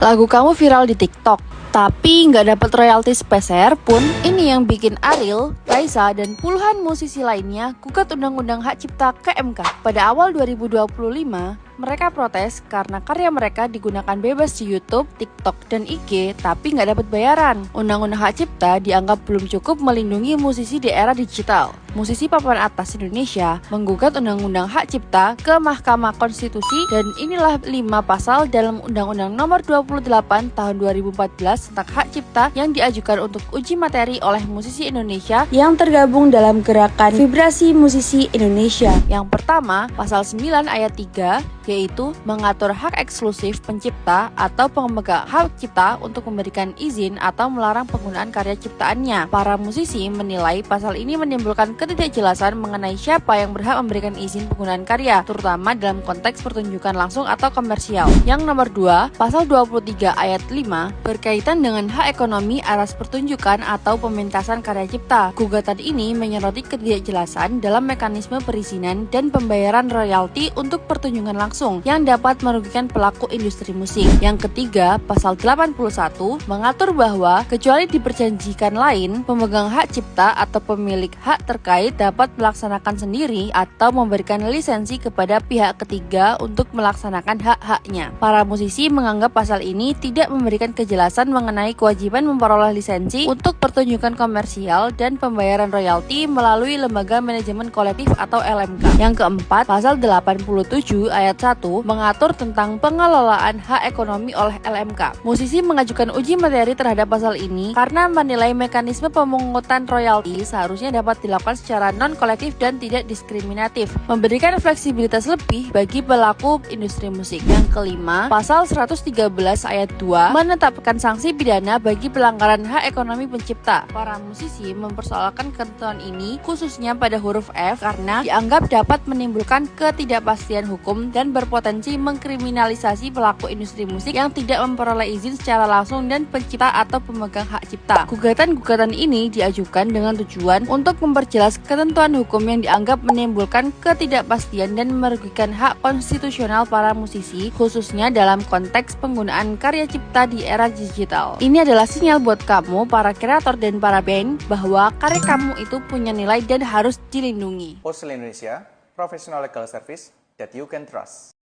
Lagu kamu viral di TikTok, tapi nggak dapat royalti sepeser pun. Ini yang bikin Ariel, Raisa, dan puluhan musisi lainnya gugat Undang-Undang Hak Cipta ke MK. Pada awal 2025, mereka protes karena karya mereka digunakan bebas di YouTube, TikTok, dan IG, tapi nggak dapat bayaran. Undang-Undang Hak Cipta dianggap belum cukup melindungi musisi di era digital. Musisi papan atas Indonesia menggugat Undang-Undang Hak Cipta ke Mahkamah Konstitusi, dan inilah 5 pasal dalam Undang-Undang Nomor 28 Tahun 2014 tentang Hak Cipta yang diajukan untuk uji materi oleh musisi Indonesia yang tergabung dalam gerakan Vibrasi Musisi Indonesia. Yang pertama, pasal 9 ayat 3, yaitu mengatur hak eksklusif pencipta atau pemegang hak cipta untuk memberikan izin atau melarang penggunaan karya ciptaannya. Para musisi menilai pasal ini menimbulkan ketidakjelasan mengenai siapa yang berhak memberikan izin penggunaan karya, terutama dalam konteks pertunjukan langsung atau komersial. Yang nomor 2, pasal 23 ayat 5 berkaitan dengan hak ekonomi atas pertunjukan atau pementasan karya cipta. Gugatan ini menyoroti ketidakjelasan dalam mekanisme perizinan dan pembayaran royalti untuk pertunjukan langsung yang dapat merugikan pelaku industri musik. Yang ketiga, pasal 81 mengatur bahwa kecuali diperjanjikan lain, pemegang hak cipta atau pemilik hak terkait dapat melaksanakan sendiri atau memberikan lisensi kepada pihak ketiga untuk melaksanakan hak-haknya. Para musisi menganggap pasal ini tidak memberikan kejelasan mengenai kewajiban memperoleh lisensi untuk pertunjukan komersial dan pembayaran royalti melalui lembaga manajemen kolektif atau LMK. Yang keempat, pasal 87 ayat 1 mengatur tentang pengelolaan hak ekonomi oleh LMK. Musisi mengajukan uji materi terhadap pasal ini karena menilai mekanisme pemungutan royalti seharusnya dapat dilakukan secara non-kolektif dan tidak diskriminatif, memberikan fleksibilitas lebih bagi pelaku industri musik. Yang kelima, pasal 113 ayat 2 menetapkan sanksi pidana bagi pelanggaran hak ekonomi pencipta. Para musisi mempersoalkan ketentuan ini khususnya pada huruf F karena dianggap dapat menimbulkan ketidakpastian hukum dan berpotensi mengkriminalisasi pelaku industri musik yang tidak memperoleh izin secara langsung dan pencipta atau pemegang hak cipta. Gugatan-gugatan ini diajukan dengan tujuan untuk memperjelas ketentuan hukum yang dianggap menimbulkan ketidakpastian dan merugikan hak konstitusional para musisi, khususnya dalam konteks penggunaan karya cipta di era digital. Ini adalah sinyal buat kamu, para kreator dan para band, bahwa karya kamu itu punya nilai dan harus dilindungi. Postal Indonesia, professional legal service that you can trust.